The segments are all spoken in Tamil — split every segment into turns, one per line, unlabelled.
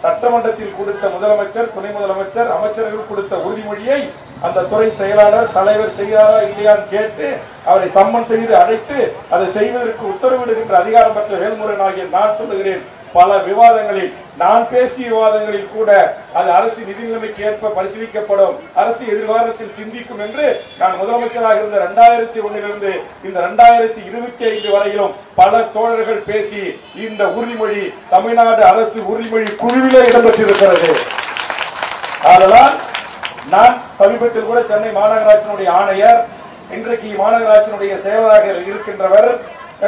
சட்டமன்றத்தில் கொடுத்த முதலமைச்சர், துணை முதலமைச்சர், அமைச்சர்கள் கொடுத்த உறுதிமொழியை அந்த துறை செயலாளர், தலைவர் செய்யாரா இல்லையான்னு கேட்டு அவரை சம்மன் செய்து அழைத்து அதை செய்வதற்கு உத்தரவிடுகின்ற அதிகாரம் பெற்ற வேல்முருகன் ஆகிய நான் சொல்லுகிறேன். பல விவாதங்களில், நான் பேசிய விவாதங்களில் கூட அது அரசு நிதி நிலைமைக்கு ஏற்ப பரிசீலிக்கப்படும், அரசு எதிர்காலத்தில் சிந்திக்கும் என்று நான் முதலமைச்சராக இருந்த 2001 இந்த 2025 வரையிலும் பல தோழர்கள் பேசி இந்த உறுதிமொழி தமிழ்நாடு அரசு உறுதிமொழி குழுவிலே இடம்பெற்றிருக்கிறது. அதனால் நான் சமீபத்தில் கூட சென்னை மாநகராட்சியினுடைய ஆணையர், இன்றைக்கு மாநகராட்சியினுடைய செயலராக இருக்கின்றவர்,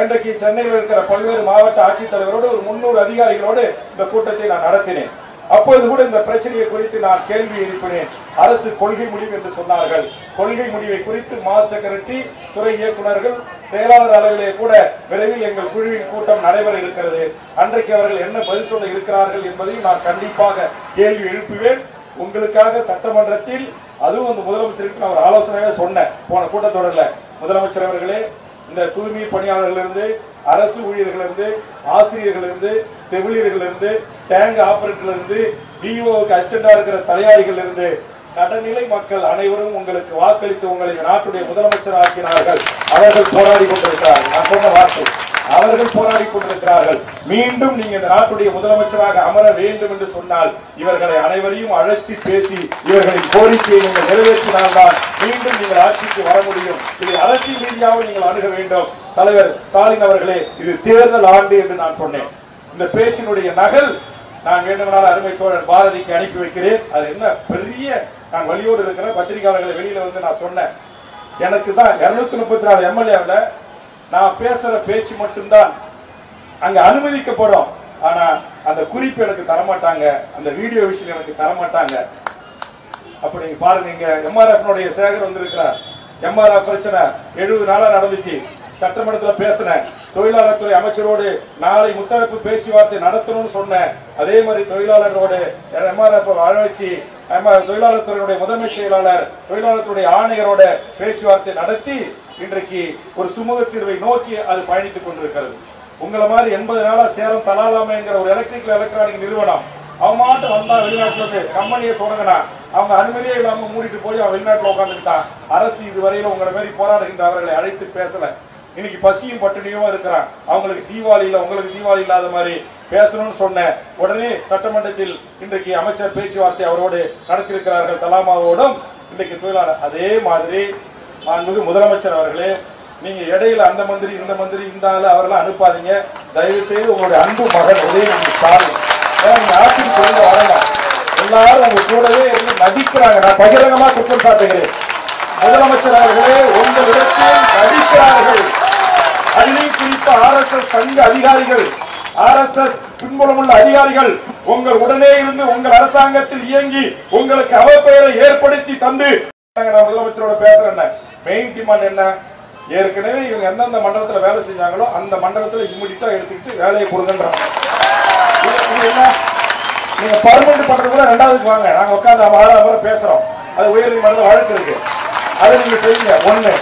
இன்றைக்கு சென்னையில் இருக்கிற பல்வேறு மாவட்ட ஆட்சித்தலைவரோடு ஒரு 300 அதிகாரிகளோடு இந்த கூட்டத்தை நான் நடத்தினேன். அப்பொழுது கூட இந்த பிரச்சனையை குறித்து நான் கேள்வி எழுப்பினேன். அரசு கொள்கை முடிவு என்று சொன்னார்கள். கொள்கை முடிவை குறித்து செக்ரட்டரி, துறை இயக்குநர்கள், செயலாளர் அளவிலே கூட விரைவில் எங்கள் குழுவின் கூட்டம் நடைபெற இருக்கிறது. அன்றைக்கு அவர்கள் என்ன பதில் சொல்ல இருக்கிறார்கள் என்பதை நான் கண்டிப்பாக கேள்வி எழுப்புவேன். உங்களுக்காக சட்டமன்றத்தில், அதுவும் அந்த முதலமைச்சருக்கு நான் ஒரு ஆலோசனையாக சொன்னேன் போன கூட்டத்தொடர்ல. முதலமைச்சர் அவர்களே, இந்த தூய்மை பணியாளர்களிலிருந்து, அரசு ஊழியர்களிலிருந்து, ஆசிரியர்களிலிருந்து, செவிலியர்களிலிருந்து, டேங்க் ஆபரேட்டர்லிருந்து, டிஓக்கு அசிஸ்டண்டா இருக்கிற தலையாரிகளிலிருந்து நடுநிலை மக்கள் அனைவரும் உங்களுக்கு வாக்களித்து உங்களை நாட்டுடைய முதலமைச்சர் ஆக்கினார்கள். அவர்கள் போராடி கொண்டிருக்கிறார்கள். நான் சொன்ன வார்த்தை, அவர்கள் போராடி கொண்டிருக்கிறார்கள். மீண்டும் நீங்க இந்த நாட்டுடைய முதலமைச்சராக அமர வேண்டும் என்று சொன்னால் இவர்களை அனைவரையும் அழைத்து பேசி இவர்களின் கோரிக்கையை நீங்கள் நிறைவேற்றினால்தான் மீண்டும் நீங்கள் ஆட்சிக்கு வர முடியும். இது அரசியல் ரீதியாக நீங்கள் அணுக வேண்டும். தலைவர் ஸ்டாலின் அவர்களே, இது தேர்தல் ஆண்டு என்று நான் சொன்னேன். இந்த பேச்சினுடைய நகல் நான் வேண்டுமானால் அருமை தோழர் பாரதிக்கு அனுப்பி வைக்கிறேன். அது என்ன பெரிய, நான் வழியோடு இருக்கிற பத்திரிகையாளர்களை வெளியில வந்து நான் சொன்னேன், எனக்கு தான் 234 எம்எல்ஏ நான் பேசுற பேச்சு மட்டும்தான் அங்க அனுமதிக்கப்படும். ஆனா அந்த குறிப்பு எனக்கு தரமாட்டாங்க, அந்த வீடியோ விஷயம் எனக்கு தரமாட்டாங்க. அப்ப நீங்க பாருங்க, எம்ஆர்எஃப் சேகர் வந்திருக்கிறார். எம்ஆர்எஃப் பிரச்சனை 70 நாளா நடந்துச்சு. சட்டமன்றத்தில் பேசினேன். தொழிலாளர் துறை அமைச்சரோடு நாளை முத்தரப்பு பேச்சுவார்த்தை நடத்தணும்னு சொன்னேன். அதே மாதிரி தொழிலாளரோடு எம்ஆர்எஃப் அழைச்சி தொழிலாளர் துறையுடைய முதன்மை செயலாளர், தொழிலாளர் துறை ஆணையரோட பேச்சுவார்த்தை நடத்தி இன்றைக்கு ஒரு சுமூக தீர்வை நோக்கி அது பயணித்துக் கொண்டிருக்கிறது. உங்களை மாதிரி 80 நாளா சேலம் தலாலாமைங்கிற ஒரு எலக்ட்ரானிக் நிறுவனம் அவன் மாட்டு வந்தா, வெளிநாட்டுல இருந்து கம்பெனியை தொடங்கினா, அவங்க அனுமதியே இல்லாம மூடிட்டு போய் அவன் வெளிநாட்டுல உட்காந்துக்கிட்டான். அரசு இதுவரையில உங்களை மாதிரி போராடுகின்ற அவர்களை அழைத்து பேசல. இன்னைக்கு பசியும் பட்டினியும் இருக்கிறான். அவங்களுக்கு தீபாவளி இல்ல, உங்களுக்கு தீபாவளி இல்லாத மாதிரி பேசணும்னு சொன்னேன். உடனே சட்டமன்றத்தில் இன்றைக்கு அமைச்சர் பேச்சுவார்த்தை அவரோடு நடத்தியிருக்கிறார்கள், தலாமாவோடும் இன்றைக்கு தொழிலாளர். அதே மாதிரி முதலமைச்சர் அவர்களே, நீங்க இடையில அந்த மந்திரி இந்த மந்திரி இந்த ஆளு அவரெல்லாம் அனுப்பாதீங்க. தயவு செய்து உங்களுடைய அன்பு மகன் உதயநிதி ஸ்டாலின் ஆட்சிக்கு கொண்டு வரலாம். எல்லாரும் உங்க கூடவே இருந்து நடிக்கிறாங்க. நான் பகிரங்கமா குற்றம் சாட்டுகிறேன். முதலமைச்சர் அவர்களே, உங்களிடத்தில் நடிக்கிறார்கள். அதிலும் குறிப்பா RSS சங்க அதிகாரிகள், RSS பின்புலமுள்ள அதிகாரிகள் உங்கள் உடனே இருந்து உங்கள் அரசாங்கத்தில் இயங்கி உங்களுக்கு அவப்பெயரை ஏற்படுத்தி தந்து, நான் முதலமைச்சரோட பேசுறேன். மெயின் டிமாண்ட் என்ன? ஏற்கனவே இவங்க எந்தெந்த மண்டலத்தில் வேலை செஞ்சாங்களோ அந்த மண்டலத்தில் இம்மிடியா எடுத்துக்கிட்டு வேலையை கொடுங்கன்றாங்க. நீங்க பர்மனன்ட் பண்றது கூட 2வது வாங்க, நாங்க உட்காந்து அவரை பேசுறோம். அது உயர்நீதிமன்ற வழக்கு இருக்கு, அதை நீங்க செய்யுங்க. 1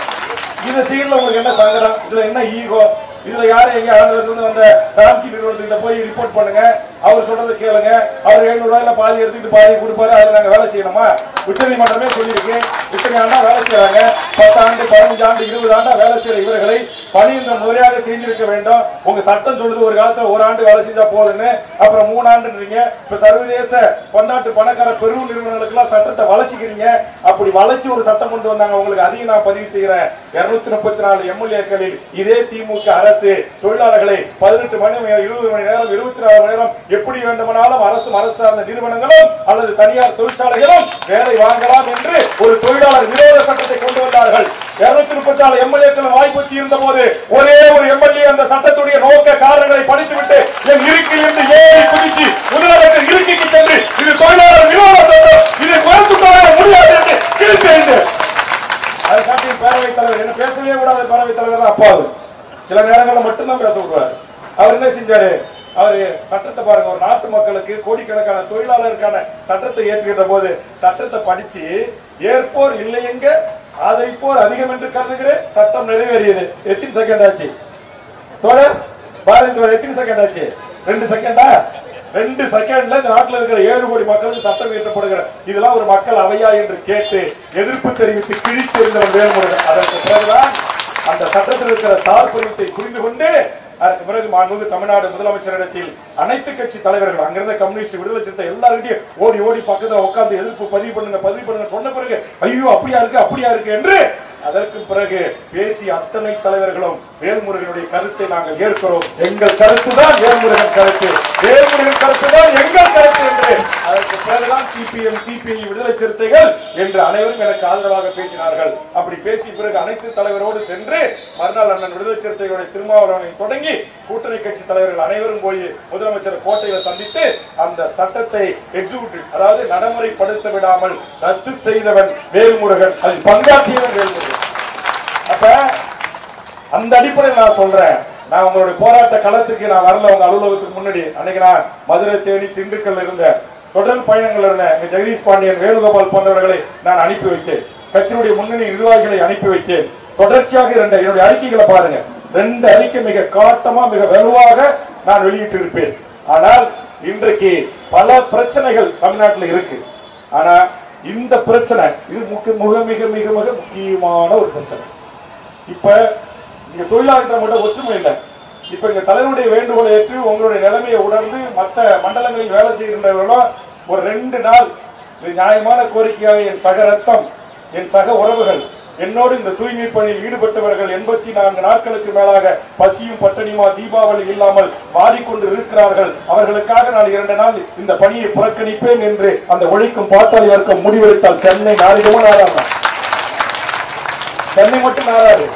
இந்த சீன்ல உங்களுக்கு என்ன சங்கடம்? இதுல என்ன ஈகோ? இதுல யாரு எங்க வந்த ராம்கி நிறுவனத்துக்கிட்ட போய் ரிப்போர்ட் பண்ணுங்க, அவர் சொல்றதை கேளுங்க. அவர் 700 ரூபாயில பாதி எடுத்துக்கிட்டு பாதி கொடுப்பாரு, அதுல நாங்க வேலை செய்யணுமா? உச்சநீதிமன்றமே சொல்லியிருக்கு, இத்தனை ஆண்டா வேலை செய்யறாங்க, 10 ஆண்டு 15 ஆண்டு 20 ஆண்டா வேலை செய்யற இவர்களை பணியின்ற முறையாக செஞ்சிருக்க வேண்டும். உங்க சட்டம் சொல்லுது ஒரு காலத்துல 1 ஆண்டு வேலை செஞ்சா போதுன்னு, அப்புறம் 3 ஆண்டுன்றீங்க. இப்ப சர்வதேச பன்னாட்டு பணக்கார பெரு நிறுவனங்களுக்கு எல்லாம் சட்டத்தை வளைச்சிக்கிறீங்க. அப்படி வளைச்சு ஒரு சட்டம் கொண்டு வந்தாங்க. உங்களுக்கு அதையும் நான் பதிவு செய்யறேன். 234 எம்எல்ஏக்களில் இதே திமுக அரசு தொழிலாளர்களை 18 மணி நேரம், 20 மணி நேரம், 24 மணி நேரம் எப்படி வேண்டுமானாலும் அரசு சார்ந்த நிறுவனங்களும் அல்லது தனியார் தொழிற்சாலைகளும் வேலை வாங்கலாம் என்று ஒரு தொழிலாளர் விரோத சட்டத்தை கொண்டு வந்தார்கள். 234 எம்எல்ஏக்கள் வாய்ப்பு இருந்த போது ஒரே ஒரு எம்எல்ஏ அந்த சட்டத்துடைய நோக்க காரணங்களை படித்துவிட்டு என் இருக்கில் இருந்து ஏறி குதிச்சு முதலமைச்சர் இருக்கைக்கு சென்று இது தொழிலாளர் விரோத சட்டம், இதை குறைத்து முடியாது என்று கிழித்து அதை காட்டி பேரவைத் தலைவர் என்ன பேசவே கூடாது. பேரவைத் தலைவர் தான் அப்பாவது சில நேரங்களில் மட்டும்தான் பேச விடுவார். அவர் என்ன செஞ்சாரு? அவரு சட்டத்தை பாருங்க, ஒரு நாட்டு மக்களுக்கு கோடிக்கணக்கான தொழிலாளருக்கான சட்டத்தை ஏற்றுகின்ற போது சட்டத்தை படிச்சு ஏற்போர் இல்லை எங்க ஆதரிப்போர் அதிகம் என்று கருதுகிறேன். சட்டம் நிறைவேறியது. எத்தனை செகண்ட் ஆச்சு தோழர்? பாரதி தோழர் எத்தனை செகண்ட் ஆச்சு? 2 செகண்டா? 2 செகண்ட்ல இந்த நாட்டில் இருக்கிற 7 கோடி மக்களுக்கு சட்டம் இயற்றப்படுகிற இதெல்லாம் ஒரு மக்கள் அவையா என்று கேட்டு எதிர்ப்பு தெரிவித்து கிழித்திருந்தவர் வேல்முருகன். அதற்கு பிறகுதான் அந்த சட்டத்தில் இருக்கிற தாற்பயத்தை புரிந்து கொண்டு அதற்கு பிறகு மாண்புமிகு தமிழ்நாடு முதலமைச்சரிடத்தில் அனைத்து கட்சி தலைவர்கள் அங்கிருந்த கம்யூனிஸ்ட் விடுதலை சிறுத்தை எல்லார்கிட்டையும் ஓடி ஓடி பக்கத்துல உட்கார்ந்து எதிர்ப்பு பதிவு பண்ணுங்க சொன்ன பிறகு ஐயோ அப்படியா இருக்கு என்று அதற்கு பிறகு பேசிய அத்தனை தலைவர்களும் வேல்முருகனுடைய கருத்தை நாங்கள் ஏற்கிறோம், எங்கள் கருத்து தான் வேல்முருகன் கருத்து, வேல்முருகன் கருத்து தான் எங்கள் கருத்து என்று அதற்கு பிறகுதான் சிபிஎம் சிபிஐ விடுதலை சிறுத்தைகள் என்று அனைவரும் எனக்கு ஆதரவாக பேசினார்கள். அப்படி பேசிய பிறகு அனைத்து தலைவரோடு சென்று மறுநாள் அண்ணன் விடுதலை சிறுத்தைகளுடைய திருமாவளவனை தொடங்கி கூட்டணி கட்சி தலைவர்கள் அனைவரும் போய் முதலமைச்சர் கோட்டையில் சந்தித்து அந்த சட்டத்தை எக்ஸிக்யூட்டிவ் அதாவது நடைமுறைப்படுத்த விடாமல் ரத்து செய்தவன் வேல்முருகன், அதில் பங்காற்றியவன் வேல்முருகன். அப்ப அந்த அடிப்படையில் நான் சொல்றேன், நான் உங்களுடைய போராட்ட களத்துக்கு நான் வரல, உங்க அலுவலகத்துக்கு முன்னாடி அன்னைக்கு நான் மதுரை தேனி திண்டுக்கல் இருந்த தொடர் பயணங்கள் இருந்த ஜெகதீஷ் பாண்டியன் வேணுகோபால் போன்றவர்களை நான் அனுப்பி வைத்தேன், கட்சியினுடைய முன்னணி நிர்வாகிகளை அனுப்பி வைத்தேன். தொடர்ச்சியாக என்னுடைய அறிக்கைகளை பாருங்க, 2 அறிக்கை மிக காட்டமா மிக வலுவாக நான் வெளியிட்டு இருப்பேன். ஆனால் இன்றைக்கு பல பிரச்சனைகள் தமிழ்நாட்டில் இருக்கு. ஆனா இந்த பிரச்சனை இது மிக மிக மிக மிக முக்கியமான ஒரு பிரச்சனை. இப்ப இங்க தொழிலாளர்கள் மட்டும் ஒற்றுமை இல்லை. இப்ப இங்க தலைவருடைய வேண்டுகோளை ஏற்று உங்களுடைய நிலைமையை உணர்ந்து மற்ற மண்டலங்களில் வேலை செய்கின்றவர்களும் ஒரு 2 நாள் நியாயமான கோரிக்கையாக என் சக ரத்தம் என் சக உறவுகள் என்னோடு இந்த தூய்மை பணியில் ஈடுபட்டவர்கள் 84 நாட்களுக்கு மேலாக பசியும் பட்டணியுமா தீபாவளி இல்லாமல் வாடிக்கொண்டு இருக்கிறார்கள். அவர்களுக்காக நான் 2 நாள் இந்த பணியை புறக்கணிப்பேன் என்று அந்த ஒழிக்கும் பாட்டாளி வர்க்கம் முடிவெடுத்தால் சென்னை நாளிடமும் நாராது, சென்னை மட்டும் நாராது.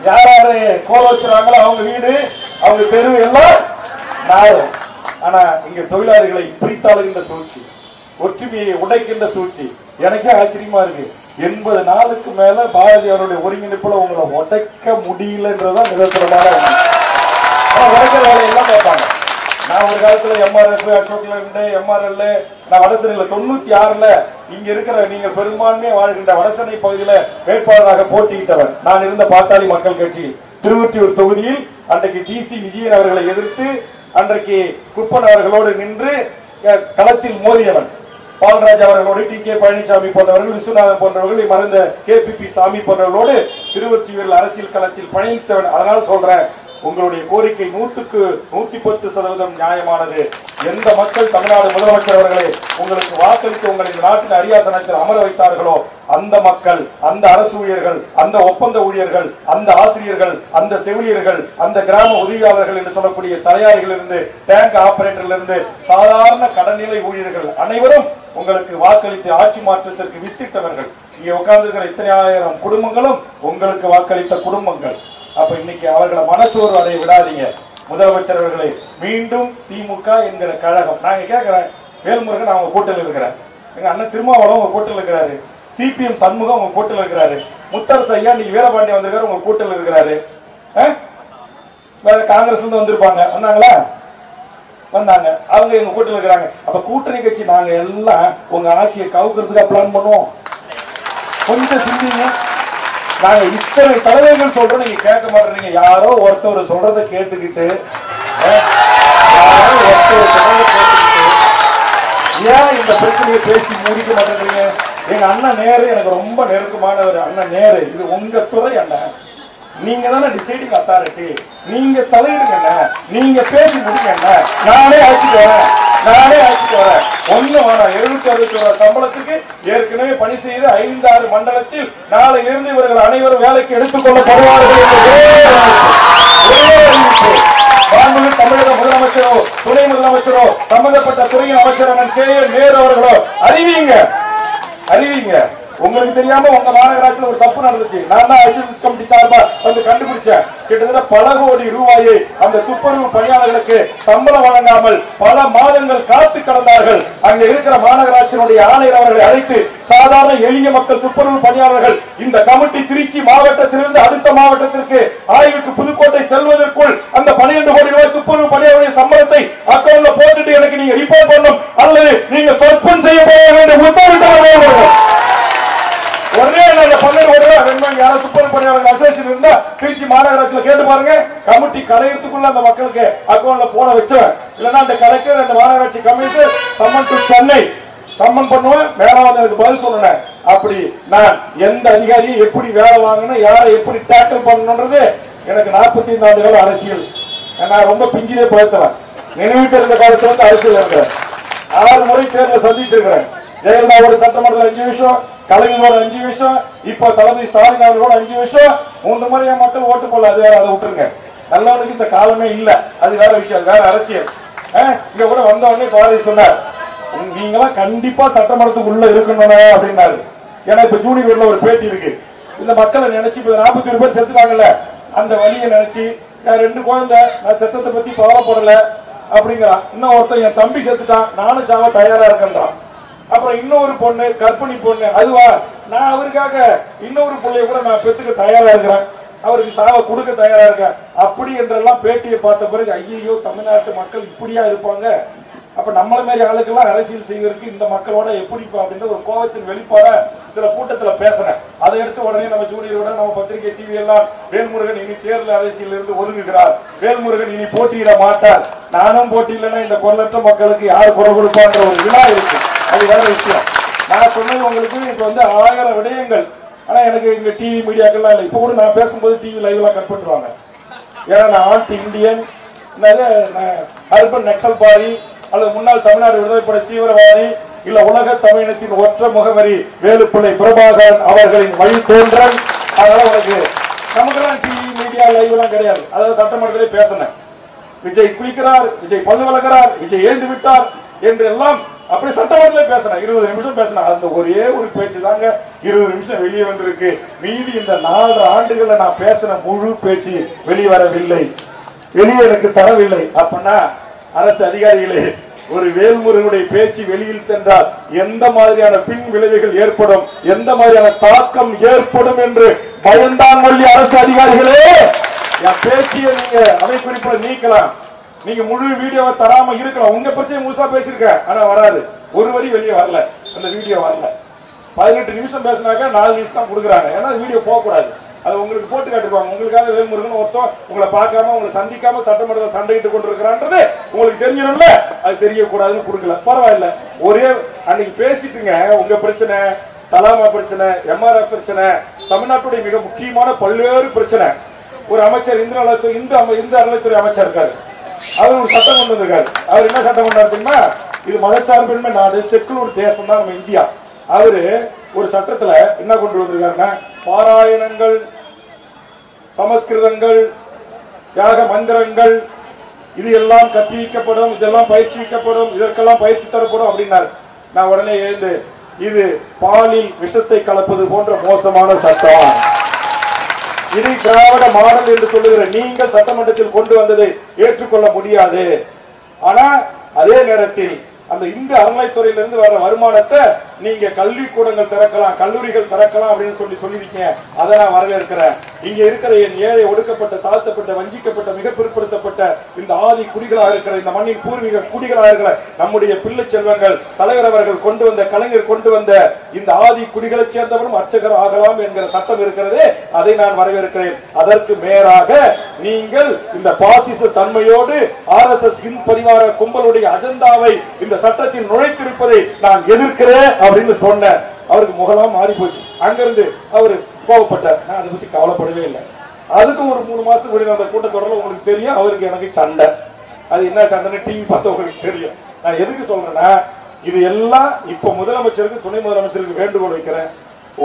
யாரு கோல வச்சுறாங்களோ அவங்க வீடு அவங்க தெரு எல்லாம் நாரும். ஆனா இங்க தொழிலாளிகளை பிரித்தாளுகின்ற சூழ்ச்சி, ஒற்றுமையை உடைக்கின்ற சூழ்ச்சி எனக்கே ஆச்சரியமா இருக்கு. 80 நாளுக்கு மேல பாரதி அவருடைய ஒருங்கிணைப்புல உங்களை உடைக்க முடியலன்றதான் நிதர்சனமான உடைக்கிற வேலையெல்லாம் பார்ப்பாங்க. நான் ஒரு காலத்துல எம்ஆர்எஸ் அசோக்ல இருந்து எம்ஆர்எல் நான் வடசென்னையில 96ல இங்க இருக்கிற நீங்க பெரும்பான்மையா வாழ்கின்ற வடசென்னை பகுதியில வேட்பாளராக போட்டியிட்டவர். நான் இருந்த பாட்டாளி மக்கள் கட்சி திருவொற்றியூர் தொகுதியில் அன்றைக்கு டிசி விஜயன் அவர்களை எதிர்த்து அன்றைக்கு குப்பன் அவர்களோடு நின்று களத்தில் மோதியவன். பால்ராஜ் அவர்களோடு டி கே பழனிசாமி போன்றவர்கள், விஸ்வநாதன் போன்றவர்கள், மறைந்த கேபிபி சாமி போன்றவர்களோடு திருவொற்றியூரில் அரசியல் களத்தில் பயணித்தவன். அதனால சொல்றேன், உங்களுடைய கோரிக்கை 100க்கு 110% நியாயமானது. எந்த மக்கள் தமிழ்நாடு முதலமைச்சர் அவர்களை உங்களுக்கு வாக்களித்து உங்களை இந்த நாட்டின் அரியாசனத்தில் அமர வைத்தார்களோ அந்த மக்கள், அந்த அரசு ஊழியர்கள், அந்த ஒப்பந்த ஊழியர்கள், அந்த ஆசிரியர்கள், அந்த செவிலியர்கள், அந்த கிராம உதவியாளர்கள் என்று சொல்லக்கூடிய தலையாரிகள் இருந்து டேங்க் ஆபரேட்டர்ல இருந்து சாதாரண கடநிலை ஊழியர்கள் அனைவரும் உங்களுக்கு வாக்களித்து ஆட்சி மாற்றத்திற்கு வித்திட்டவர்கள். இங்கே உட்கார்ந்திருக்கிற இத்தனை ஆயிரம் குடும்பங்களும் உங்களுக்கு வாக்களித்த குடும்பங்கள். அப்ப இன்னைக்கு அவர்களை மனச்சோர்வு அடைய விடாதீங்க. முதலமைச்சர் அவர்களை மீண்டும் திமுக என்கிற கழகம், நாங்க கேட்கிறேன், வேல்முருகன் அவங்க கூட்டத்தில் இருக்கிறார், எங்க அண்ணன் திருமாவளவன் உங்க கூட்டத்தில் இருக்கிறாரு, சிபிஎம் சண்முகம் உங்க கூட்டத்தில் இருக்கிறாரு, முத்தரசு ஐயா நீங்க வீரபாண்டியன் வந்திருக்காரு உங்க கூட்டத்தில் இருக்கிறாரு, வேற காங்கிரஸ்ல இருந்து வந்திருப்பாங்க, வந்தாங்களா? வந்தாங்க, அவங்க எங்க கூட்டத்தில் இருக்கிறாங்க. அப்ப கூட்டணி கட்சி நாங்க எல்லாம் உங்க ஆட்சியை கவுக்கிறதுக்கு பிளான் பண்ணுவோம். கொஞ்சம் சிந்திங்க. நாங்க இத்தனை தலைவர்கள் சொல்றோம், நீங்க கேட்க மாட்டேறீங்க. யாரோ ஒருத்தர் சொல்றதை கேட்டுக்கிட்டு ஏன் இந்த பிரச்சனையை பேசி முடிக்க மாட்டேங்கிறீங்க? எங்க அண்ணன் நேரு எனக்கு ரொம்ப நெருக்கமானவர். அண்ணன் நேரு, இது உங்க துறை அண்ணன், நீங்க தானே டிசைடிங் அத்தாரிட்டி, நீங்க தலையிடுங்க, நீங்க பேசி முடிங்க. நானே ஆட்சிக்கு வரேன், நானே ஆட்சிக்கு வரேன். ஒண்ணு வேணாம், 761 சம்பளத்துக்கு ஏற்கனவே பணி செய்து 5-6 மண்டலத்தில் நாளையிலிருந்து இவர்கள் அனைவரும் வேலைக்கு எடுத்துக் கொள்ளப்படுவார்கள் என்று தமிழக முதலமைச்சரோ துணை முதலமைச்சரோ சம்பந்தப்பட்ட துறையின் அமைச்சர் கே என் நேரு அவர்களோ அறிவிங்க, அறிவிங்க. உங்களுக்கு தெரியாம உங்க மாநகராட்சியில் ஒரு தப்பு நடந்துச்சு, நான் தான் அசோசியேஷன் கமிட்டி சார்பா வந்து கண்டுபிடிச்சேன். கிட்டத்தட்ட பல கோடி ரூபாயை அந்த துப்புரவு பணியாளர்களுக்கு சம்பளம் வழங்காமல் பல மாதங்கள் காத்து கடந்தார்கள். அங்க இருக்கிற மாநகராட்சியினுடைய ஆணையர் அவர்களை அழைத்து, சாதாரண எளிய மக்கள் துப்புரவு பணியாளர்கள் இந்த கமிட்டி திருச்சி மாவட்டத்திலிருந்து அடுத்த மாவட்டத்திற்கு ஆய்வுக்கு புதுக்கோட்டை செல்வதற்குள் அந்த 12 கோடி ரூபாய் துப்புரவு பணியாளருடைய சம்பளத்தை அக்கௌண்ட்ல போட்டுட்டு எனக்கு நீங்க ரிப்போர்ட் பண்ணணும் அல்லது நீங்க சஸ்பெண்ட் செய்ய வேண்டும் உத்தரவிட்டு ஒரே 12 கோடி ரூபாய் துப்புரவு பணியாளர்கள் அசோசியேஷன் இருந்தா திருச்சி மாநகராட்சியில கேட்டு பாருங்க, கமிட்டி கலையத்துக்குள்ள அந்த மக்களுக்கு அக்கௌண்ட்ல போட வச்சவன், இல்லன்னா அந்த கலெக்டர் அந்த மாநகராட்சி commissioner summon to Chennai summon பண்ணுவேன், மேல வந்து எனக்கு பதில் சொல்லணும். அப்படி நான் எந்த அதிகாரியை எப்படி வேலை வாங்கணும், யாரை எப்படி டேக்கிள் பண்ணணும்ன்றது எனக்கு 45 ஆண்டுகள் அரசியல். நான் ரொம்ப பிஞ்சிலே பழத்தவன். நினைவிட்டு இருந்த காலத்துல வந்து அரசியல் இருக்கிறேன். 6 முறை தேர்தல் சந்திச்சு இருக்கிறேன். ஜெயலலிதாவோட சட்டமன்றத்தில் 5 விஷயம், கலைஞரோட 5 விஷயம், இப்ப தளபதி ஸ்டாலின் அவர்களோட 5 விஷயம். 3 முறை என் மக்கள் ஓட்டு போடல, அது வேற, அதை விட்டுருங்க. நல்லவனுக்கு இந்த காலமே இல்ல, அது வேற விஷயம், வேற அரசியல். இங்க கூட வந்தவொடனே பாரதி சொன்னார், நீங்களாம் கண்டிப்பா சட்டமன்றத்துக்கு உள்ள இருக்கணும் அப்படின்னாரு. ஏன்னா இப்ப ஜூனியர்ல ஒரு பேட்டி இருக்கு, இந்த மக்களை நினைச்சு இப்ப 41 பேர் செத்துட்டாங்கல்ல, அந்த வழியை நினைச்சு 2 குழந்தை, நான் செத்தத்தை பத்தி கவலைப்படல அப்படிங்கிறான். இன்னும் ஒருத்தன் என் தம்பி செத்துட்டான், நானும் சாவ தயாரா இருக்கேன்றான். அப்புறம் இன்னொரு பொண்ணு, கர்ப்பிணி பொண்ணு, அதுவா நான் அவருக்காக இன்னொரு பிள்ளைய கூட நான் பெத்துக்க தயாரா இருக்கிறேன், அவருக்கு சாவ கொடுக்க தயாரா இருக்கேன் அப்படி என்றெல்லாம் பேட்டியை பார்த்த பிறகு ஐயோ தமிழ்நாட்டு மக்கள் இப்படியா இருப்பாங்க, அப்ப நம்மள மாதிரி ஆளுக்கெல்லாம் அரசியல் செய்வதற்கு இந்த மக்களோட எப்படி அப்படின்ற ஒரு கோபத்தின் வெளிப்பாட சில கூட்டத்துல பேசினேன். அதை எடுத்து உடனே நம்ம ஜூனியரோட நம்ம பத்திரிகை டிவி எல்லாம் வேல்முருகன் இனி தேர்தல் அரசியல் இருந்து ஒதுங்குகிறார், வேல்முருகன் இனி போட்டியிட மாட்டார், நானும் போட்டியிடலன்னா இந்த குரலற்ற மக்களுக்கு யார் குரல் கொடுப்பான்ற ஒரு விழா இருக்கு, அது வேற விஷயம். நான் சொன்னது உங்களுக்கு இப்ப வந்து 1000 விடயங்கள். ஆனா எனக்கு இங்க டிவி மீடியாக்கெல்லாம் இல்லை. இப்ப கூட நான் பேசும்போது டிவி லைவ் எல்லாம் கட் பண்ணுவாங்க. ஏன்னா நான் ஆன்டி இந்தியன், அர்பன் நக்சல் பாரி, அல்லது முன்னாள் தமிழ்நாடு விடுதலைப்படை தீவிரவாதி, இல்ல உலக தமிழினத்தின் ஒற்ற முகவரி வேலுப்பிள்ளை பிரபாகரன் அவர்களின் வழி தோன்றல். அதனால உனக்கு நமக்கெல்லாம் டிவி மீடியா லைவ் எல்லாம் கிடையாது. அதாவது சட்டமன்றத்திலே பேசினேன், விஜய் குளிக்கிறார், விஜய் பல்லு வளர்க்கிறார், விஜய் எழுந்து விட்டார் என்று எல்லாம் அப்படி சட்டமன்றத்திலே பேசினேன். 20 நிமிஷம் பேசினேன். அந்த ஒரே ஒரு பேச்சு தாங்க 20 நிமிஷம் வெளியே வந்திருக்கு. மீதி இந்த 4 ஆண்டுகள்ல நான் பேசின முழு பேச்சு வெளிவரவில்லை, வெளியே எனக்கு தரவில்லை. அப்பனா அரசு அதிகாரிகளே, ஒரு வேல்முருகனுடைய பேச்சு வெளியில் சென்றால் எந்த மாதிரியான பின் விளைவுகள் ஏற்படும், எந்த மாதிரியான தாக்கம் ஏற்படும் என்று பயந்தான் மொழி அரசு அதிகாரிகளே. என் பேச்சியை நீங்க அமைப்பில் நீக்கலாம், நீங்க முழு வீடியோவை தராம இருக்கலாம், உங்க பிரச்சனை முழுசா பேசிருக்க, ஆனா வராது, ஒரு வரி வெளியே வரல, அந்த வீடியோ வரல. 18 நிமிஷம் பேசினாக்க 4 நிமிஷம் தான் கொடுக்குறாங்க. ஏன்னா வீடியோ போக கூடாது, அது உங்களுக்கு போட்டு காட்டுவாங்க. உங்களுக்காக வேல்முருகன் ஒருத்தன் உங்களை பார்க்காம உங்களை சந்திக்காம சட்டமன்றத்தில் சண்டையிட்டு கொண்டிருக்கிறான்றது உங்களுக்கு தெரியணும்ல, அது தெரியக்கூடாதுன்னு கொடுக்கல. பரவாயில்ல, ஒரே அன்னைக்கு பேசிட்டுங்க. உங்க பிரச்சனை, தலாமா பிரச்சனை, எம்ஆர்எஃப் பிரச்சனை, தமிழ்நாட்டுடைய மிக முக்கியமான பல்வேறு பிரச்சனை. ஒரு அமைச்சர் இந்து அறநிலைத்துறை அமைச்சர் இருக்காரு, அவர் ஒரு சட்டம் கொண்டு வந்திருக்காரு. அவர் என்ன சட்டம் கொண்டாரு தெரியுமா? இது மதச்சார்பின்மை நாடு, செக்குலர் தேசம் தான் நம்ம இந்தியா. அவரு ஒரு சட்டத்துல என்ன கொண்டு வந்திருக்காருன்னா, பாராயணங்கள், சமஸ்கிருதங்கள், யாக மந்திரங்கள் இது எல்லாம் கற்பிக்கப்படும், இதெல்லாம் பயிற்சிக்கப்படும், இதற்கெல்லாம் பயிற்சி தரப்படும் அப்படின்னாரு. நான் உடனே எழுந்து, இது பாலில் விஷத்தை கலப்பது போன்ற மோசமான சட்டம், இது திராவிட மாடல் என்று சொல்லுகிற நீங்கள் சட்டமன்றத்தில் கொண்டு வந்ததை ஏற்றுக்கொள்ள முடியாது. ஆனா அதே நேரத்தில் அந்த இந்து அறநிலைத்துறையிலிருந்து வர வருமானத்தை நீங்க கல்வி கூடங்கள் திறக்கலாம், கல்லூரிகள் திறக்கலாம் அப்படின்னு சொல்லியிருக்கீங்க. அதை நான் வரவேற்கிறேன். இங்க இருக்கிற என் ஏழை, ஒடுக்கப்பட்ட, தாழ்த்தப்பட்ட, வஞ்சிக்கப்பட்ட, மிக பிற்படுத்தப்பட்ட இந்த ஆதி குடிகளாக இருக்கிற இந்த மண்ணின் பூர்வீக குடிகளாக இருக்கிற நம்முடைய பிள்ளை செல்வங்கள், தலைவர் அவர்கள் கொண்டு வந்த, கலைஞர் கொண்டு வந்த இந்த ஆதி குடிகளை சேர்ந்தவரும் அர்ச்சகர் ஆகலாம் என்கிற சட்டம் இருக்கிறது, அதை நான் வரவேற்கிறேன். அதற்கு மேலாக நீங்கள் இந்த பாசிச தன்மையோடு RSS ஹிந்த் பரிவார கும்பலுடைய அஜெண்டாவை இந்த சட்டத்தில் நுழைத்திருப்பதை நான் எதிர்க்கிறேன் அப்படின்னு சொன்ன அவருக்கு முகலாம் மாறி போச்சு. அங்கிருந்து அவரு கோபப்பட்டார். நான் அதை பத்தி கவலைப்படவே இல்லை. அதுக்கும் ஒரு 3 மாசத்துக்கு முன்னாடி அந்த கூட்டத்தொடர்ல உங்களுக்கு தெரியும், அவருக்கு எனக்கு சண்டை. அது என்ன சண்டைன்னு டிவி பார்த்து உங்களுக்கு தெரியும். நான் எதுக்கு சொல்றேன்னா, இது எல்லாம் இப்ப முதலமைச்சருக்கு, துணை முதலமைச்சருக்கு வேண்டுகோள் வைக்கிறேன்.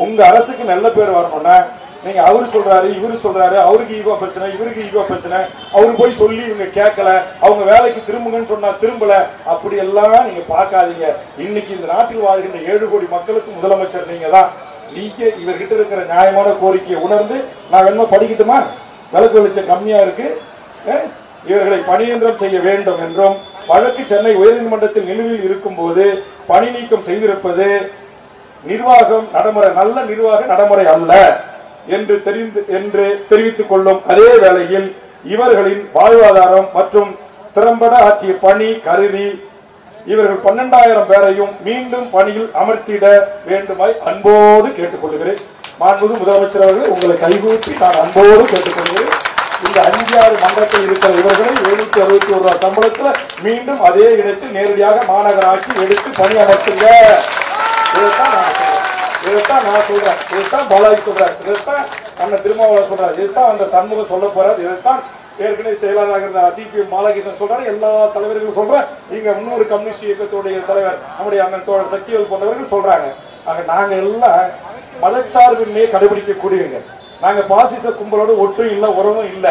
உங்க அரசுக்கு நல்ல பேர் வரணும்னா, நீங்க அவரு சொல்றாரு, இவரு சொல்றாரு, அவருக்கு ஈகோ பிரச்சனை, இவருக்கு ஈகோ பிரச்சனை, அவரு போய் சொல்லி இவங்க கேட்கல, அவங்க வேலைக்கு திரும்புங்கன்னு சொன்னா திரும்பல, அப்படி எல்லாம் நீங்க பார்க்காதீங்க. இன்னைக்கு இந்த நாட்டில் வாழ்கின்ற 7 கோடி மக்களுக்கு முதலமைச்சர் நீங்க தான். நீங்க இவர்கிட்ட இருக்கிற நியாயமான கோரிக்கையை உணர்ந்து, நான் வேணுமா படிக்கட்டுமா, விளக்கு வெளிச்சம் கம்மியா இருக்கு, இவர்களை பணியந்திரம் செய்ய வேண்டும் என்றும், வழக்கு சென்னை உயர்நீதிமன்றத்தில் நிலுவையில் இருக்கும் போது பணி நீக்கம் செய்திருப்பது நிர்வாகம் நடைமுறை, நல்ல நிர்வாக நடைமுறை அல்ல என்று தெரிவித்துக் கொள்ளும் அதே வேளையில், இவர்களின் வாழ்வாதாரம் மற்றும் திறம்பட ஆற்றிய பணி கருதி இவர்கள் 12,000 பேரையும் மீண்டும் பணியில் அமர்த்திட வேண்டுமாய் அன்போடு கேட்டுக்கொள்கிறேன். மாண்புமிகு முதலமைச்சர் அவர்கள், உங்களை கைகூப்பி நான் அன்போடு கேட்டுக்கொள்கிறேன். எம்ஜிஆர் மன்றத்தில் இருக்கிற இவர்களை 761 ரூபாய் சம்பளத்துல மீண்டும் அதே இடத்தில் நேரடியாக மாநகராட்சி எடுத்து பணியமர்த்துங்க. இதைத்தான் நான் சொல்றேன், இதைத்தான் பாலாஜி சொல்றாரு, இதைத்தான் அண்ணன் திருமாவளவன் சொல்றாரு, இதைத்தான் அந்த சண்முகம் சொல்ல போறாரு, இதைத்தான் ஏற்கனவே செயலாளராக இருந்த சிபிஎம் பாலகீதன் சொல்றாரு, எல்லா தலைவர்களும் சொல்றேன், இங்க 300 கம்யூனிஸ்ட் இயக்கத்துடைய தலைவர் நம்முடைய அண்ணன் தோழர் சக்திவேல் போன்றவர்கள் சொல்றாங்க. ஆக நாங்க எல்லாம் மதச்சார்பின்மையை கடைபிடிக்கக்கூடியவங்க. நாங்க பாசிச கும்பலோட ஒற்றும் இல்ல, உறவும் இல்ல,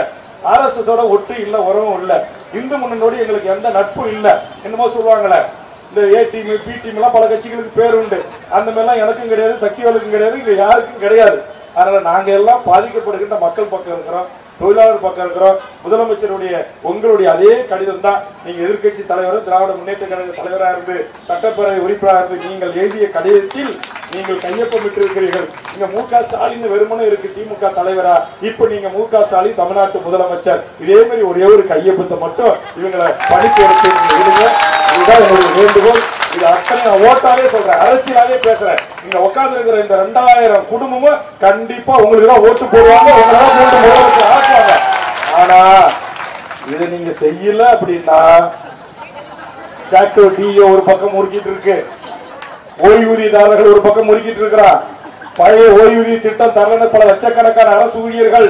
RSS ஒற்று இல்ல, உறவும் இல்ல, இந்து முன்னணியோடு எங்களுக்கு எந்த நட்பும் இல்ல. என்னமோ சொல்லுவாங்களே இந்த ஏ டீம் பி டீம் எல்லாம் பல கட்சிகளுக்கு பேர் உண்டு, அந்த மாதிரிலாம் எனக்கும் கிடையாது, சக்திவேலுக்கும் கிடையாது, இங்க யாருக்கும் கிடையாது. அதனால நாங்க எல்லாம் பாதிக்கப்படுகின்ற மக்கள் பக்கம் இருக்கிறோம், தொழிலாளர் பக்கம் இருக்கிறோம். முதலமைச்சருடைய உங்களுடைய அதே கடிதம் தான் நீங்க எதிர்கட்சி தலைவரும் திராவிட முன்னேற்ற கழக தலைவராக இருந்து சட்டப்பேரவை உறுப்பினராக இருந்து நீங்கள் எழுதிய கடிதத்தில் நீங்கள் கையொப்பமிட்டிருக்கிறீர்கள். இங்க மு.க. ஸ்டாலின் வெறுமனே இருக்கு திமுக தலைவரா, இப்ப நீங்க மு.க. ஸ்டாலின் தமிழ்நாட்டு முதலமைச்சர், இதே மாதிரி ஒரே ஒரு கையொப்பத்தை மட்டும் இவங்களை பணிக்கு எடுத்து விடுங்க. இதுதான் என்னுடைய வேண்டுகோள். இது அத்தனை நான் ஓட்டாலே சொல்றேன், அரசியலாவே பேசுறேன். இங்க உட்கார்ந்து இருக்கிற இந்த 2000 குடும்பமும் கண்டிப்பா உங்களுக்கு தான் ஓட்டு போடுவாங்க, உங்களால மூன்று முதலமைச்சர் ஆக்குவாங்க. ஆனா இதை நீங்க செய்யல அப்படின்னா ஜாக்டோ டிஓ ஒரு பக்கம் முறுக்கிட்டு இருக்கு, ஓய்வூதியதாரர்கள் ஒரு பக்கம் முறுக்கிட்டு இருக்கிறார், பழைய ஓய்வூதிய திட்டம் தரல பல லட்சக்கணக்கான அரசு ஊழியர்கள்,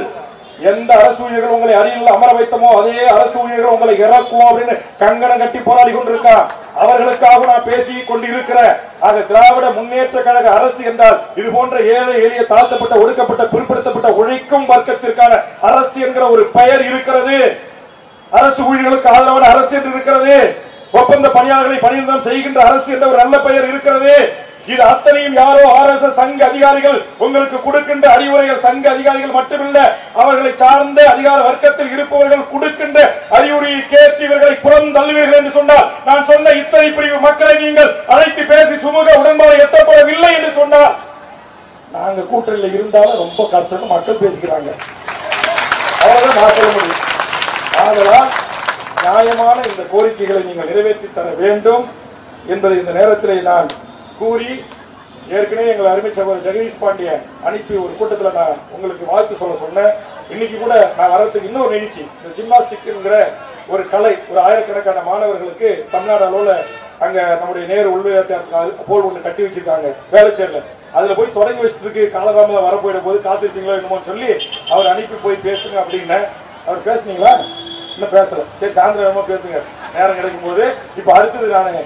எந்த அரசு ஊழியர்கள் உங்களை அடியில் அமர வைத்தமோ அதே அரசு ஊழியர்கள் உங்களை இறக்குவோம் அப்படின்னு கங்கணம் கட்டி போராடி கொண்டிருக்கான். அவர்களுக்காக நான் பேசிக் கொண்டிருக்கிறேன். ஆக திராவிட முன்னேற்ற கழக அரசு என்றால் இது போன்ற ஏழை எளிய தாழ்த்தப்பட்ட ஒடுக்கப்பட்ட பிற்படுத்தப்பட்ட உழைக்கும் வர்க்கத்திற்கான அரசு என்கிற ஒரு பெயர் இருக்கிறது. அரசு ஊழியர்களுக்கு ஆதரவான அரசு என்று இருக்கிறது. ஒப்பந்த பணியாளர்களை பணியிடம் செய்கின்ற அரசு என்ற ஒரு நல்ல பெயர் இருக்கிறது. இது அத்தனையும் யாரோ RSS சங்க அதிகாரிகள் உங்களுக்கு கொடுக்கின்ற அறிவுரைகள், சங்க அதிகாரிகள் மட்டுமில்ல, அவர்களை சார்ந்த அதிகார வர்க்கத்தில் இருப்பவர்கள் கொடுக்கின்ற அறிவுரையை கேட்டு இவர்களை புறம் தள்ளுவீர்கள் என்று சொன்னால், நான் சொன்ன இத்தனை பிரிவு மக்களை நீங்கள் அழைத்து பேசி சுமூக உடன்பாடு எட்டப்படவில்லை என்று சொன்னால், நாங்க கூட்டணியில் இருந்தாலும் ரொம்ப கஷ்டம் மக்கள் பேசிக்கிறாங்க, அவ்வளவுதான் நான் சொல்ல முடியும். ஆதலால் நியாயமான இந்த கோரிக்கைகளை நீங்கள் நிறைவேற்றி தர வேண்டும் என்பதை இந்த நேரத்தில் நான் கூறி, ஏற்கனவே எங்கள் அருமை சகோதரர் ஜெகதீஷ் பாண்டியன் அனுப்பி ஒரு கூட்டத்தில் நான் உங்களுக்கு வாழ்த்து சொல்ல சொன்னேன். இன்னைக்கு கூட நான் வரதுக்கு இன்னொரு நிகழ்ச்சி, இந்த ஜிம்னாஸ்டிக்ங்கிற ஒரு கலை, ஒரு ஆயிரக்கணக்கான மாணவர்களுக்கு தமிழ்நாடு அளவில் அங்க நம்முடைய நேரு உள்விளையாட்டு போல் ஒன்று கட்டி வச்சிருக்காங்க வேலைச்சேரில், அதுல போய் தொடங்கி வச்சதுக்கு காலதாமதம் வர போயிடும் போது காத்திருக்கீங்களோ என்னமோ சொல்லி அவர் அனுப்பி போய் பேசுங்க அப்படின்னு. அவர் பேசுனீங்களா? இன்னும் பேசல. சரி, சாயந்தரம் பேசுங்க நேரம் கிடைக்கும் போது. இப்ப அடுத்தது நான்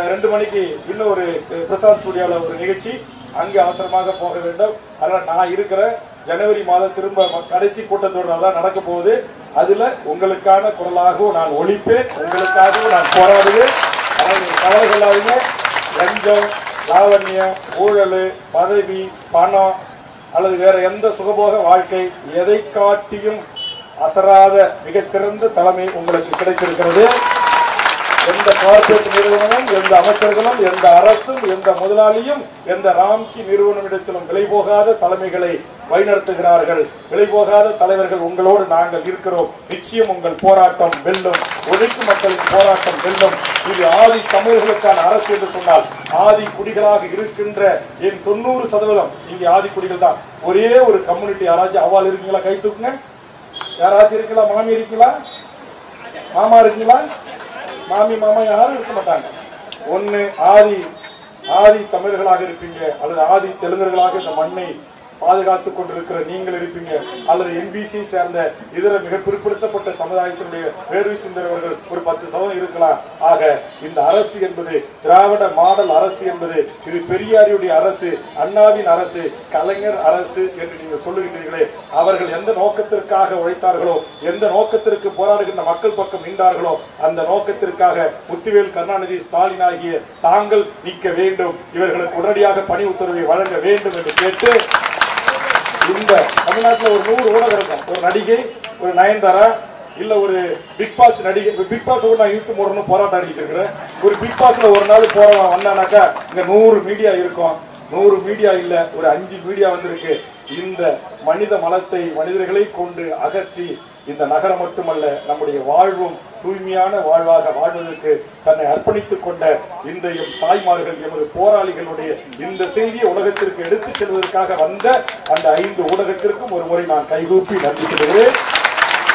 2 மணிக்கு இன்னும் ஒரு பிரசாத் ஸ்டுடியோல ஒரு நிகழ்ச்சி, அங்கு அவசரமாக போக வேண்டும். அதனால நான் இருக்கிற ஜனவரி மாதம் திரும்ப கடைசி கூட்டத்தொடர் தான் நடக்க போகுது. அதுல உங்களுக்கான குரலாகவும் நான் ஒழிப்பேன், உங்களுக்காகவும் நான் போராடுவேன். அதனால கவலை கொள்ளாதீங்க. லஞ்சம், லாவண்யம், ஊழல், பதவி, பணம் அல்லது வேற எந்த சுகபோக வாழ்க்கை எதை காட்டியும் அசராத மிகச்சிறந்த தலைமை உங்களுக்கு கிடைத்திருக்கிறது. எந்த கார்பரேட் நிறுவனமும், எந்த அமைச்சர்களும், எந்த அரசும், எந்த முதலாளியும், எந்த ராம்கி நிறுவனமிடத்திலும் விலை போகாத தலைமைகளை வழிநடத்துகிறார்கள். விலை போகாத தலைவர்கள் உங்களோடு நாங்கள் இருக்கிறோம். நிச்சயம் உங்கள் போராட்டம் வெல்லும், உழைக்கும் மக்களின் போராட்டம் வெல்லும். இது ஆதி தமிழர்களுக்கான அரசு என்று சொன்னால், ஆதி குடிகளாக இருக்கின்ற என் 90% இங்கே ஆதி குடிகள் தான். ஒரே ஒரு கம்யூனிட்டி யாராச்சும் அவால் இருக்கீங்களா? கை தூக்குங்க. யாராச்சும் இருக்கீங்களா? மாமி இருக்கீங்களா? மாமா இருக்கீங்களா? மாமி மாமா யாரும் இருக்க மாட்டாங்க. ஒண்ணு ஆதி தமிழர்களாக இருப்பீங்க, அல்லது ஆதி தெலுங்கர்களாக இந்த மண்ணை பாதுகாத்துக் கொண்டிருக்கிற நீங்கள் இருப்பீங்க, அல்லது NBC சேர்ந்த இதர மிக பிற்படுத்தப்பட்ட சமுதாயத்தினுடைய வேர்வை சிந்தவர்கள் ஒரு 10% இருக்கலாம். ஆக இந்த அரசு என்பது திராவிட மாடல் அரசு என்பது, இது பெரியாரியுடைய அரசு, அண்ணாவின் அரசு, கலைஞர் அரசு என்று நீங்கள் சொல்லுகின்றீர்களே, அவர்கள் எந்த நோக்கத்திற்காக உழைத்தார்களோ, எந்த நோக்கத்திற்கு போராடுகின்ற மக்கள் பக்கம் நின்றார்களோ, அந்த நோக்கத்திற்காக முத்துவேல், கருணாநிதி, ஸ்டாலின் ஆகிய தாங்கள் நிற்க வேண்டும். இவர்களுக்கு உடனடியாக பணி உத்தரவை வழங்க வேண்டும் என்று கேட்டு, இந்த தமிழ்நாட்டில் ஒரு 100 ஊடகம் இருக்கும். ஒரு நடிகை, ஒரு நயன்தாரா, இல்ல ஒரு பிக் பாஸ் நடிகை. பிக் பாஸ் கூட நான் இழுத்து மூடணும் போராட்டம் அடிச்சிருக்கிறேன். ஒரு பிக் பாஸ்ல ஒரு நாள் போறவன் வந்தானாக்கா இங்க 100 மீடியா இருக்கும். 100 மீடியா இல்ல, ஒரு 5 மீடியா வந்திருக்கு. இந்த மனித மலத்தை மனிதர்களை கொண்டு அகற்றி இந்த நகரம் மட்டுமல்ல நம்முடைய வாழ்வும் தூய்மையான வாழ்வாக வாழ்வதற்கு தன்னை அர்ப்பணித்துக் கொண்ட இந்த தாய்மார்கள், எமது போராளிகளுடைய இந்த செய்தியை உலகத்திற்கு எடுத்துச் செல்வதற்காக வந்த அந்த 5 ஊடகத்திற்கும் ஒரு முறை நான் கைகூப்பி நன்றி சொல்கிறேன்.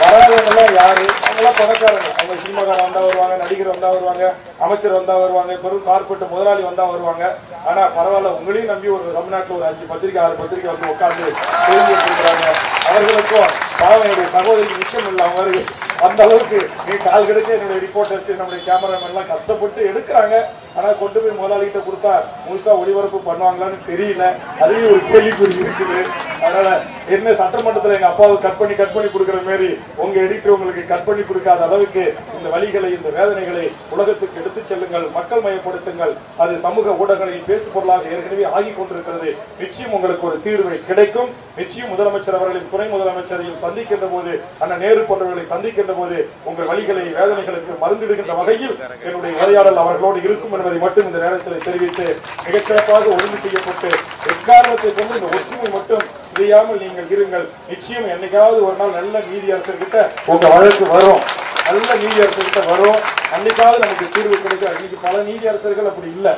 வராதவங்கெல்லாம் யாரு? அவங்களாம் பணக்காரங்க. அவங்க சினிமாக்காரன் வந்தா வருவாங்க, நடிகர் வந்தா வருவாங்க, அமைச்சர் வந்தா வருவாங்க, பெரும் கார்பரேட் முதலாளி வந்தா வருவாங்க. ஆனா பரவாயில்ல, உங்களையும் நம்பி ஒரு தமிழ்நாட்டில் ஒரு 5 பத்திரிகை 6 பத்திரிகை வந்து உட்கார்ந்து செய்தி எடுத்துக்கிறாங்க. அவர்களுக்கும் பாவம் என்னுடைய சகோதரிக்கு நிச்சயம் இல்லை. அவங்க அந்த அளவுக்கு நீ கால் கிடைச்ச என்னுடைய ரிப்போர்ட்டர்ஸ் நம்முடைய கேமராமேன் எல்லாம் கஷ்டப்பட்டு எடுக்கிறாங்க. ஆனா கொண்டு போய் முதலாளிகிட்ட கொடுத்தா முழுசா ஒளிபரப்பு பண்ணுவாங்களான்னு தெரியல. அதுவே ஒரு கேள்விக்குறி இருக்குது. அதனால என்ன சட்டமன்றத்தில் எங்க அப்பாவுக்கு கட் பண்ணி கொடுக்கிற மாதிரி உங்க எடிட்டர் உங்களுக்கு கட் பண்ணி கொடுக்காத அளவுக்கு இந்த வழிகளை, இந்த வேதனைகளை உலகத்துக்கு எடுத்து செல்லுங்கள், மக்கள் மயப்படுத்துங்கள். அது சமூக ஊடகங்களில் பேசு பொருளாக ஏற்கனவே ஆகி கொண்டிருக்கிறது. நிச்சயம் உங்களுக்கு ஒரு தீர்வை கிடைக்கும். நிச்சயம் முதலமைச்சர் அவர்களையும் துணை முதலமைச்சரையும் சந்திக்கின்ற போது, அண்ணன் நேரு போன்றவர்களை சந்திக்கின்ற போது உங்கள் வழிகளை, வேதனைகளுக்கு மருந்திடுகின்ற வகையில் என்னுடைய உரையாடல் அவர்களோடு இருக்கும் என்பதை மட்டும் இந்த நேரத்தில் தெரிவித்து, மிகச்சிறப்பாக ஒழுங்கு செய்யப்பட்டு எக்காரணத்தை கொண்டு இந்த ஒற்றுமை மட்டும் செய்யாமல் நீங்கள் இருங்கள். நிச்சயம் என்னைக்காவது ஒரு நாள் நல்ல நீதி அரசர்கிட்ட உங்க வழக்கு வரும், நல்ல நீதி அரசர்கிட்ட வரும். அன்னைக்காவது நமக்கு தீர்வு கிடைக்கும். இன்னைக்கு பல நீதி அரசர்கள் அப்படி இல்லை.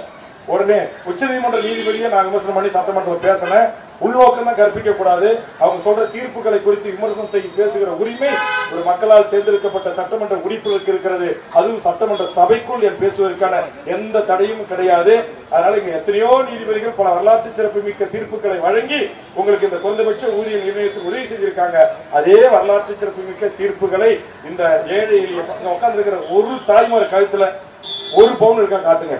உடனே உச்சநீதிமன்ற நீதிபதியை நான் விமர்சனம் பண்ணி சட்டமன்றத்தில் பேசினேன். உள்நோக்கம் தான் கற்பிக்க கூடாது. அவங்க சொல்ற தீர்ப்புகளை குறித்து விமர்சனம் செய்து பேசுகிற உரிமை ஒரு மக்களால் தேர்ந்தெடுக்கப்பட்ட சட்டமன்ற உறுப்பினருக்கு இருக்கிறது. அதுவும் சட்டமன்ற சபைக்குள் என் பேசுவதற்கான எந்த தடையும் கிடையாது. அதனால இங்க எத்தனையோ நீதிபதிகள் பல வரலாற்று சிறப்பு மிக்க தீர்ப்புகளை வழங்கி உங்களுக்கு இந்த குறைந்தபட்ச ஊதிய நிர்ணயத்துக்கு உதவி செஞ்சிருக்காங்க. அதே வரலாற்று சிறப்பு மிக்க தீர்ப்புகளை இந்த ஏழை எளிய உட்கார்ந்து இருக்கிற ஒரு தாய்மார் கழுத்துல 1 பவுன் இருக்கா காட்டுங்க.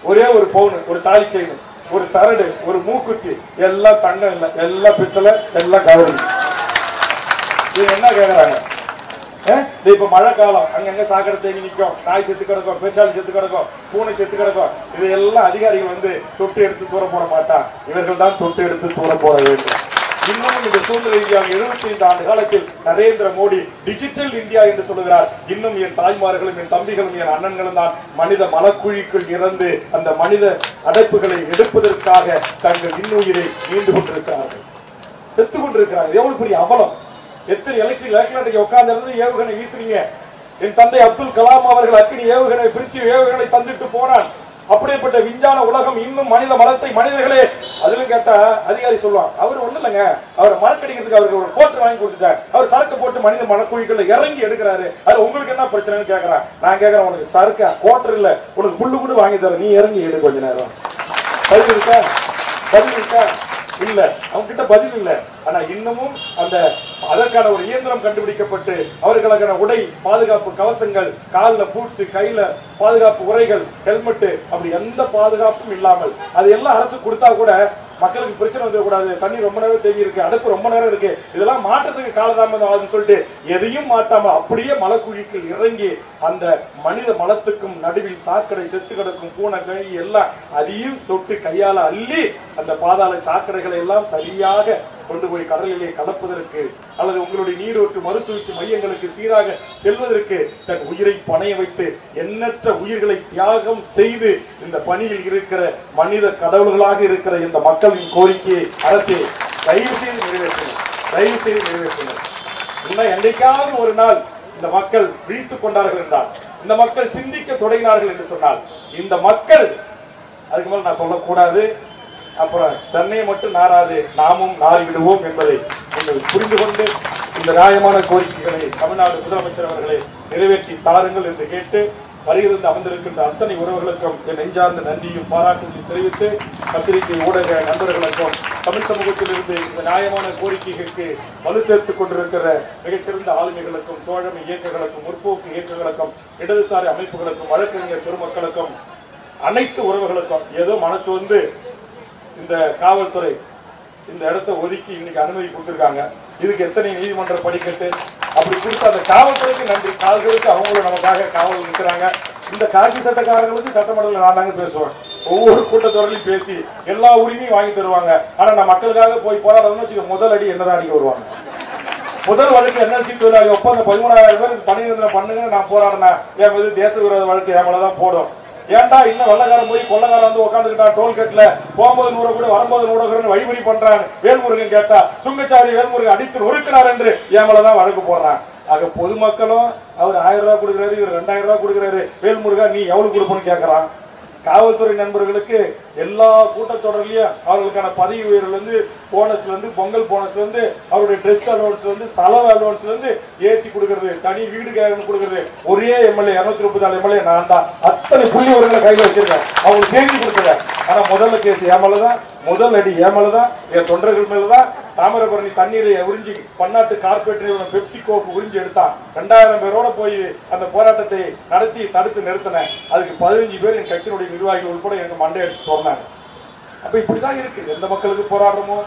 ஒரே ஒரு பவுன், ஒரு தாலி செயின், ஒரு சரடு, ஒரு மூக்குத்தி, எல்லாம் தங்கம் இல்ல, எல்லாம் பித்தளை, எல்லாம் கவரி. இது என்ன கேக்குறாங்க? இப்ப மழை காலம், அங்கங்க சாக்கடை தேங்கி நிற்கும், நாய் செத்து கிடக்கும், பெருசாலி செத்து கிடக்கும், பூனை செத்து கிடக்கும். இதையெல்லாம் அதிகாரிகள் வந்து தொட்டு எடுத்து தூர போட மாட்டான். இவர்கள் தான் தொட்டு எடுத்து தூர போட வேண்டும். இன்னும் இந்த சூழ்நிலை இந்தியாவில் 75 ஆண்டு காலத்தில் நரேந்திர மோடி டிஜிட்டல் இந்தியா என்று சொல்லுகிறார். இன்னும் என் தாய்மார்களும் என் தம்பிகளும் என் அண்ணன்களும் தான் மனித மலக்குழிக்குள் இறந்து அந்த மனித அடைப்புகளை எடுப்பதற்காக தங்கள் இன்னுயிரை மீண்டு கொண்டிருக்கிறார்கள், செத்து கொண்டிருக்கிறார்கள். எவ்வளவு பெரிய அவலம்! எத்தனை எலக்ட்ரிக் உட்கார்ந்து ஏவுகணை வீசுறீங்க. என் தந்தை அப்துல் கலாம் அவர்கள் அக்னி ஏவுகணை, பிரித்தி ஏவுகணை தந்துட்டு போனான். அப்படிப்பட்ட விஞ்ஞான உலகம் இன்னும் மனித மலத்தை, மனிதர்களே அதுல கேட்டா அதிகாரி சொல்லுவான், அவர் ஒண்ணு இல்லைங்க, அவர் மரக்கடிக்கிறதுக்கு அவருக்கு ஒரு போட்டு வாங்கி கொடுத்துட்டார், அவர் சரக்கு போட்டு மனித மலக்குழிக்குள்ள இறங்கி எடுக்கிறாரு, அது உங்களுக்கு என்ன பிரச்சனைன்னு கேட்கறான். நான் கேட்கறேன், உனக்கு சரக்கா கோட்டர் இல்ல, உனக்கு புல்லு கூட வாங்கி தர, நீ இறங்கி எடு கொஞ்ச நேரம். பதில் இருக்கா? பதில் இருக்கா? இல்ல, அவங்க கிட்ட பதில் இல்ல. ஆனா இன்னமும் அந்த அதற்கான ஒரு இயந்திரம் கண்டுபிடிக்கப்பட்டு அவர்களுக்கான உடை, பாதுகாப்பு கவசங்கள், காலில் பூட்ஸ், கையில பாதுகாப்பு உரைகள், ஹெல்மெட், அப்படி எந்த பாதுகாப்பும் இல்லாமல் அது எல்லாம் அரசு கொடுத்தா கூட மக்களுக்கு பிரச்சனை வந்துடக்கூடாது. தண்ணி ரொம்ப நேரம் தேங்கி இருக்கு, அடுப்பு ரொம்ப நேரம் இருக்கு, இதெல்லாம் மாற்றத்துக்கு காலதாமதம் ஆகுதுன்னு சொல்லிட்டு எதையும் மாட்டாம அப்படியே மலக்குழிக்கு இறங்கி அந்த மனித மலத்துக்கும் நடுவில் சாக்கடை, செத்து கிடக்கும் பூனை, கை எல்லாம் அதையும் தொட்டு கையால அள்ளி அந்த பாதாள சாக்கடைகளை எல்லாம் சரியாக கொண்டு போய் கடலிலே கலப்பதற்கு அல்லது உங்களுடைய நீரூற்று மறுசுழற்சி மையங்களுக்கு சீராக செல்வதற்கு தன் உயிரை பணைய வைத்து எண்ணற்ற உயிர்களை தியாகம் செய்து இந்த பணியில் இருக்கிற மனித கடவுள்களாக இருக்கிற இந்த மக்களின் கோரிக்கையை அரசே தயவு செய்து நிறைவேற்றுங்கள், தயவு செய்து நிறைவேற்றுங்கள். இன்னும் என்னைக்காவது ஒரு நாள் இந்த மக்கள் விழித்துக் கொண்டார்கள் என்றால், இந்த மக்கள் சிந்திக்க தொடங்கினார்கள் என்று சொன்னால், இந்த மக்கள் அதுக்கு மேல நான் சொல்லக்கூடாது, அப்புறம் சென்னையை மட்டும் நாராது, நாமும் நாரி விடுவோம் என்பதை நீங்கள் புரிந்து கொண்டு இந்த நியாயமான கோரிக்கைகளை தமிழ்நாடு முதலமைச்சர் அவர்களை நிறைவேற்றி தாருங்கள் என்று கேட்டு வருகிறது அமர்ந்திருக்கின்ற அத்தனை உறவுகளுக்கும் என் நெஞ்சார்ந்த நன்றியும் பாராட்டுகளையும் தெரிவித்து, பத்திரிகை ஊடக நண்பர்களுக்கும் தமிழ் சமூகத்திலிருந்து இந்த நியாயமான கோரிக்கைகளுக்கு வலு சேர்த்துக் கொண்டிருக்கிற மிகச்சிறந்த ஆளுமைகளுக்கும், தோழமை இயக்கங்களுக்கும், முற்போக்கு இயக்கங்களுக்கும், இடதுசாரி அமைப்புகளுக்கும், வழக்கறிஞர் பெருமக்களுக்கும், அனைத்து உறவுகளுக்கும் ஏதோ மனசு வந்து இந்த காவல்துறை இந்த இடத்தை ஒதுக்கி இன்னைக்கு அனுமதி கொடுத்திருக்காங்க. இதுக்கு எத்தனை நீதிமன்ற படிக்கட்டு அப்படி கொடுத்த அந்த காவல்துறைக்கு நன்றி. காவல்துறைக்கு அவங்களும் நமக்காக காவல் நிற்கிறாங்க. இந்த காக்கி சட்டக்காரர்களுக்கு சட்டமன்றத்தில் நான் தாங்க பேசுவேன். ஒவ்வொரு கூட்டத்தொடரிலும் பேசி எல்லா உரிமையும் வாங்கி தருவாங்க. ஆனா நான் மக்களுக்காக போய் போராடணும்னு வச்சுக்க முதல் அடி என்னதான் அடிக்க வருவாங்க. முதல் வழக்கு என்எல்சி தொழிலாளி ஒப்பந்தம் 13,000 பேர் பணி நிரந்தரம் பண்ணுங்க நான் போராடினேன். என் மீது தேச விரோத வழக்கு என் மேலதான் போடும். ஏன்டா இன்னும் வெள்ளக்காரன் போய் கொள்ளக்காரன் வந்து உட்காந்துக்கிட்டான் டோல்கேட்ல, போகும்போது 100 கூட வரும்போது 100 வழிபறி பண்றான். வேல்முருகன் கேட்டா சுங்கச்சாரி வேல்முருகன் அடித்து நொறுக்கினார் என்று என் மேலதான் வழக்கு போடுறான். ஆக பொதுமக்களும் அவர் 1000 ரூபாய் கொடுக்குறாரு, இவர் 2000 ரூபாய் கொடுக்குறாரு, வேல்முருகா நீ எவ்வளவு கொடுப்போன்னு கேட்கறான். காவல்துறை நண்பர்களுக்கு எல்லா கூட்டத்தொடர்லயும் அவர்களுக்கான பதவி உயர்வுல இருந்து போனஸ்ல இருந்து பொங்கல் போனஸ்ல இருந்து அவருடைய ட்ரெஸ் அலவன்ஸ்ல இருந்து செலவு அலவன்ஸ்ல இருந்து ஏற்றி கொடுக்கறது, தனி வீடு கொடுக்கறது. ஒரே எம்எல்ஏ 234 எம்எல்ஏ நான் தான். அத்தனை புள்ளி ஒருங்களை கையில வச்சிருக்கேன், அவங்களுக்கு தேடி கொடுத்துருக்கேன். ஆனா முதல்ல கேஸ் ஏமலதான், முதல் அடி ஏமலதான், என் தொண்டர்கள் மேலதான். தாமிரபரணி தண்ணீரை உறிஞ்சி பன்னாட்டு கார்பரேட் பெப்சிகோக்கு உறிஞ்சி எடுத்தான். 2000 பேரோட போய் அந்த போராட்டத்தை நடத்தி தடுத்து நிறுத்தினேன். அதுக்கு 15 பேர் என் கட்சியினுடைய நிர்வாகிகள் உட்பட எங்க மண்டை எடுத்து சொன்னாங்க. அப்ப இப்படிதான் இருக்கு. எந்த மக்களுக்கு போராடுறோமோ,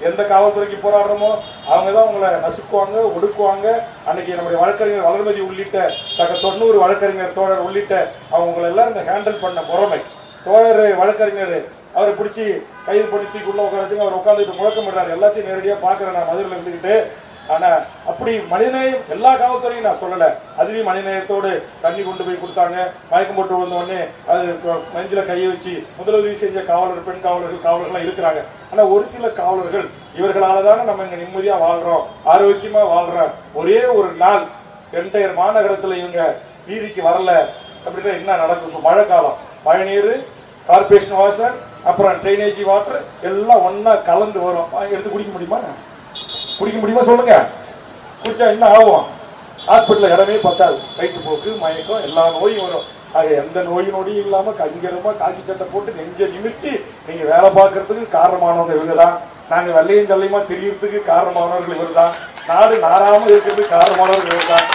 எந்த காவல்துறைக்கு போராடுறோமோ அவங்கதான் உங்களை நசுக்குவாங்க, ஒடுக்குவாங்க. அன்னைக்கு நம்முடைய வழக்கறிஞர் வளர்மதி உள்ளிட்ட 90 வழக்கறிஞர் தோழர் உள்ளிட்ட அவங்களை எல்லாம் இந்த ஹேண்டில் பண்ண முறைமை. தோழர் வழக்கறிஞர் அவரை பிடிச்சி கைது பண்ணி தூக்கிள்ள உட்கார அவர் உட்காந்துட்டு முழக்கம் பண்றாரு. எல்லாத்தையும் நேரடியா பாக்குறேன் நான் மதுரையில் இருந்துகிட்டு. ஆனா அப்படி மனிதநேயம் எல்லா காவல்துறையும் நான் சொல்லல. அதுலயும் மனிதநேயத்தோடு தண்ணி கொண்டு போய் கொடுத்தாங்க. மயக்கம் போட்டு வந்த உடனே அது நெஞ்சில கையை வச்சு முதலுதவி செஞ்ச காவலர், பெண் காவலர்கள் இருக்கிறாங்க. ஆனா ஒரு சில காவலர்கள் இவர்களாலதானே நம்ம இங்க நிம்மதியா வாழ்றோம், ஆரோக்கியமா வாழ்றோம். ஒரே ஒரு நாள் என்டையர் மாநகரத்துல இவங்க வீதிக்கு வரல அப்படின்னா என்ன நடக்கும்? மழை காலம், மழை நீர், கார்பரேஷன் வாட்டர், அப்புறம் ட்ரைனேஜ் வாட்டர் எல்லாம் ஒன்னா கலந்து வரும். எடுத்து குடிக்க முடியுமா? குடிக்க முடியுமா சொல்லுங்க? குடிச்சா என்ன ஆகும்? ஹாஸ்பிட்டல் இடமே பத்தாது. வயிற்று போக்கு, மயக்கம், எல்லா நோயும் வரும். ஆக எந்த நோய் நொடியும் இல்லாம கஞ்சிரமா காக்கி சட்டை போட்டு நெஞ்ச நிமித்தி நீங்க வேலை பார்க்கறதுக்கு காரணமானவங்க இவங்கதான். நாங்க வெள்ளையும் ஜல்லையுமா தெரியறதுக்கு காரணமானவர்கள் இவர்தான். நாடு நாராமல் இருக்கிறதுக்கு காரணமானவர்கள் இவர்தான்.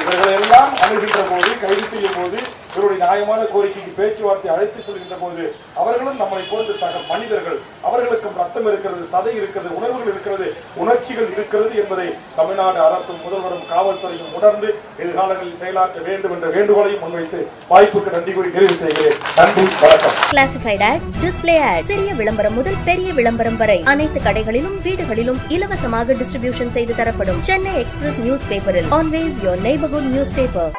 இவர்களை எல்லாம் அணுகின்ற போது, கைது செய்யும் போது, இவருடைய நியாயமான கோரிக்கைக்கு பேச்சுவார்த்தை அழைத்து செல்கின்ற போது அவர்களும் நம்மளை போன்ற சக மனிதர்கள், அவர்களுக்கும் ரத்தம் இருக்கிறது, சதை இருக்கிறது, உணர்வுகள் இருக்கிறது, உணர்ச்சிகள் இருக்கிறது என்பதை தமிழ்நாடு அரசும் முதல்வரும் காவல்துறையும் உணர்ந்து எதிர்காலங்களில் செயலாற்ற வேண்டும் என்ற வேண்டுகோளையும் முன்வைத்து வாய்ப்புக்கு நன்றி கூறி நிறைவு செய்கிறேன். நன்றி, வணக்கம்.
கிளாசிஃபைட் ஆட்ஸ், டிஸ்ப்ளே ஆட்ஸ், சிறிய விளம்பரம் முதல் பெரிய விளம்பரம் வரை அனைத்து கடைகளிலும் வீடுகளிலும் இலவசமாக டிஸ்ட்ரிபியூஷன் செய்து தரப்படும் சென்னை எக்ஸ்பிரஸ் நியூஸ் பேப்பரில் always your neighbourhood news paper.